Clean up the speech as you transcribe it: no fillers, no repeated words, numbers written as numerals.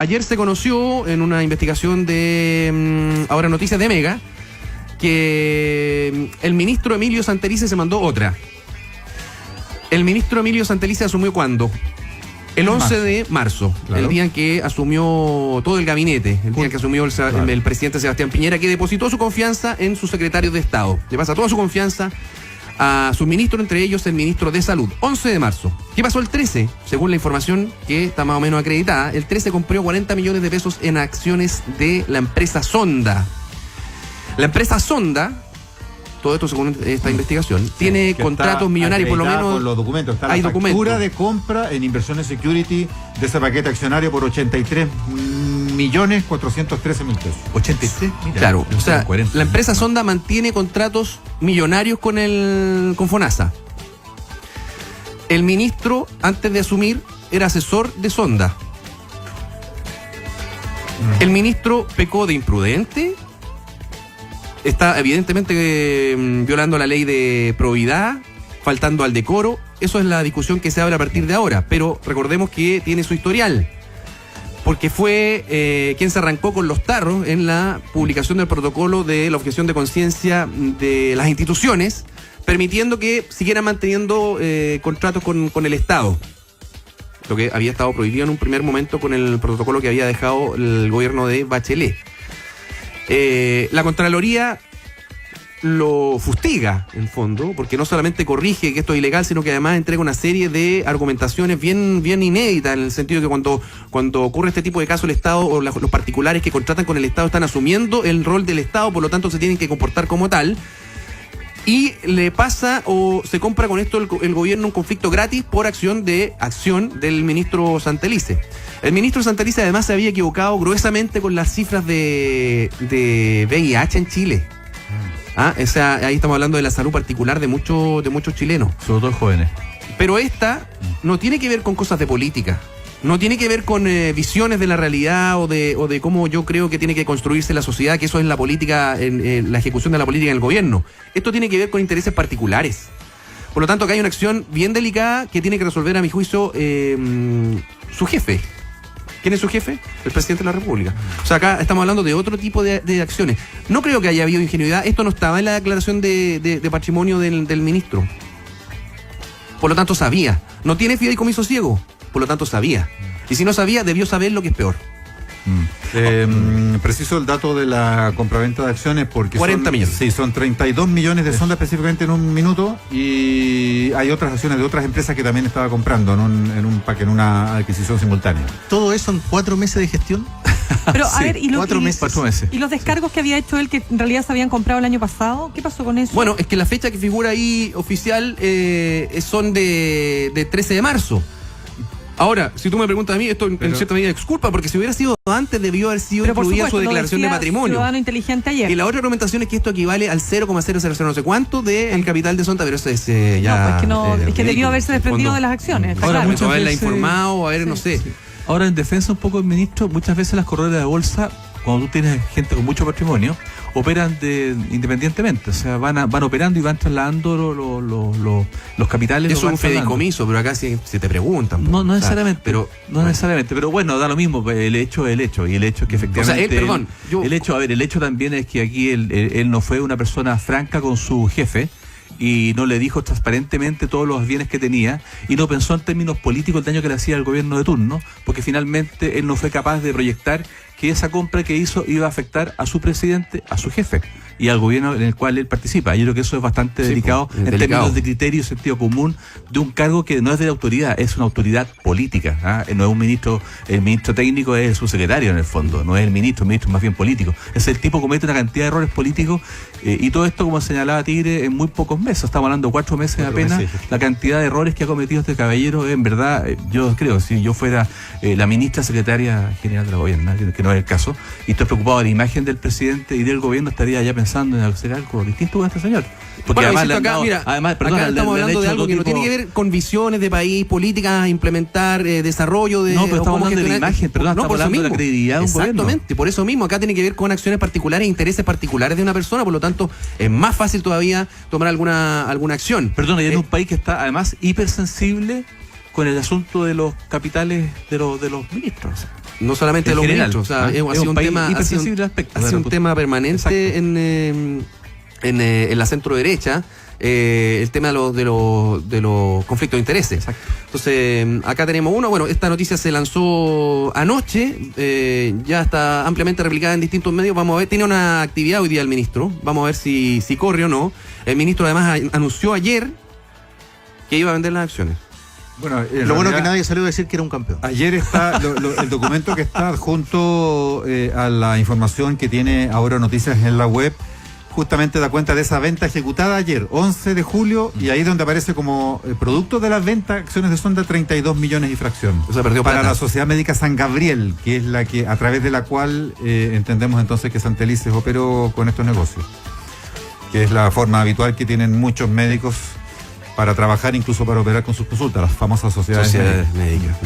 Ayer se conoció en una investigación de Ahora Noticias de Mega que el ministro Emilio Santelice se mandó otra. El ministro Emilio Santelice asumió ¿cuándo? El 11 de marzo, claro. El día en que asumió todo el gabinete, el día en que asumió el presidente Sebastián Piñera, que depositó su confianza en sus secretarios de Estado. Le pasa toda su confianza a sus ministros, entre ellos el ministro de Salud. 11 de marzo. ¿Qué pasó el 13? Según la información que está más o menos acreditada, el 13 compró 40 millones de pesos en acciones de la empresa Sonda. La empresa Sonda, todo esto según esta investigación, tiene contratos millonarios, por lo menos. Con los documentos. Está hay la factura documentos de compra en Inversiones Security de ese paquete accionario por 83.413.000 pesos. 83, mira. Claro, o sea, la empresa Sonda mantiene contratos millonarios con FONASA. El ministro, antes de asumir, era asesor de Sonda. El ministro pecó de imprudente. Está evidentemente violando la ley de probidad, faltando al decoro. Eso es la discusión que se abre a partir de ahora. Pero recordemos que tiene su historial. Porque fue quien se arrancó con los tarros en la publicación del protocolo de la objeción de conciencia de las instituciones, permitiendo que siguieran manteniendo contratos con el Estado. Lo que había estado prohibido en un primer momento con el protocolo que había dejado el gobierno de Bachelet. La Contraloría lo fustiga, en fondo, porque no solamente corrige que esto es ilegal, sino que además entrega una serie de argumentaciones bien inéditas, en el sentido de que cuando ocurre este tipo de casos, el Estado o los particulares que contratan con el Estado están asumiendo el rol del Estado, por lo tanto se tienen que comportar como tal. Y le pasa o se compra con esto el gobierno un conflicto gratis por acción del ministro Santelice. El ministro Santelice además se había equivocado gruesamente con las cifras de VIH en Chile. Ahí estamos hablando de la salud particular de muchos chilenos. Sobre todo jóvenes. Pero esta no tiene que ver con cosas de política. No tiene que ver con visiones de la realidad o de cómo yo creo que tiene que construirse la sociedad, que eso es la política, la ejecución de la política en el gobierno. Esto tiene que ver con intereses particulares. Por lo tanto, acá hay una acción bien delicada que tiene que resolver, a mi juicio, su jefe. ¿Quién es su jefe? El presidente de la República. O sea, acá estamos hablando de otro tipo de acciones. No creo que haya habido ingenuidad. Esto no estaba en la declaración de patrimonio del ministro. Por lo tanto, sabía. No tiene fideicomiso ciego. Por lo tanto, sabía. Y si no sabía, debió saber lo que es peor. Preciso el dato de la compraventa de acciones porque 40 millones. Sí, son 32 millones de Sonda específicamente en un minuto, y hay otras acciones de otras empresas que también estaba comprando en una adquisición simultánea. ¿Todo eso en 4 meses de gestión? Pero a ver, 4 meses. ¿Y los descargos que había hecho él, que en realidad se habían comprado el año pasado? ¿Qué pasó con eso? Bueno, es que la fecha que figura ahí oficial son de 13 de marzo. Ahora, si tú me preguntas a mí, esto en cierta medida es culpa, porque si hubiera sido antes, debió haber sido incluida su declaración de patrimonio. Ciudadano inteligente ayer. Y la otra argumentación es que esto equivale al 0,000 no sé cuánto del capital de Sonda, pero eso es ya... es que debió haberse desprendido de las acciones. Ahora, mucho haberla informado, no sé. Sí. Ahora, en defensa un poco del ministro, muchas veces las corredoras de bolsa, cuando tú tienes gente con mucho patrimonio, operan independientemente, o sea, van operando y van trasladando los capitales. Eso es un fideicomiso, pero acá si te preguntan. No necesariamente, pero bueno, da lo mismo, el hecho es el hecho, y el hecho es que efectivamente... el hecho también es que aquí él no fue una persona franca con su jefe, y no le dijo transparentemente todos los bienes que tenía, y no pensó en términos políticos el daño que le hacía al gobierno de turno, porque finalmente él no fue capaz de proyectar que esa compra que hizo iba a afectar a su presidente, a su jefe y al gobierno en el cual él participa. Yo creo que eso es bastante delicado términos de criterio y sentido común de un cargo que no es de autoridad, es una autoridad política. No es un ministro, el ministro técnico es el subsecretario en el fondo, no es el ministro es más bien político. El tipo comete una cantidad de errores políticos y todo esto, como señalaba Tigre, en muy pocos meses. Estamos hablando de 4 meses apenas. La cantidad de errores que ha cometido este caballero, en verdad, yo creo, si yo fuera la ministra secretaria general de la gobierno, que no es el caso, y estoy preocupado de la imagen del presidente y del gobierno, estaría ya pensando en hacer algo distinto con este señor. Porque bueno, además estamos hablando de algo que no tiene que ver con visiones de país, políticas, implementar desarrollo de... No, pero estamos hablando de la imagen, estamos hablando de la credibilidad de un gobierno. Exactamente, por eso mismo, acá tiene que ver con acciones particulares, intereses particulares de una persona, por lo tanto, es más fácil todavía tomar alguna acción. Perdón, y en un país que está además hipersensible con el asunto de los capitales de los ministros. No solamente de los ministros, o sea, ha sido un tema permanente en la centro derecha. El tema de los conflictos de intereses. Exacto. Entonces, acá tenemos uno. Bueno, esta noticia se lanzó anoche, ya está ampliamente replicada en distintos medios. Vamos a ver, tiene una actividad hoy día el ministro. Vamos a ver si corre o no. El ministro además anunció ayer que iba a vender las acciones. Bueno, lo bueno que nadie salió a decir que era un campeón. Ayer está el documento que está adjunto a la información que tiene ahora Noticias en la web. Justamente da cuenta de esa venta ejecutada ayer, 11 de julio, y ahí donde aparece como producto de las ventas, acciones de Sonda, 32 millones y fracción. O sea, perdió para plata. La Sociedad Médica San Gabriel, que es la que, a través de la cual entendemos entonces que Santelices operó con estos negocios. Que es la forma habitual que tienen muchos médicos para trabajar, incluso para operar con sus consultas, las famosas sociedades médicas.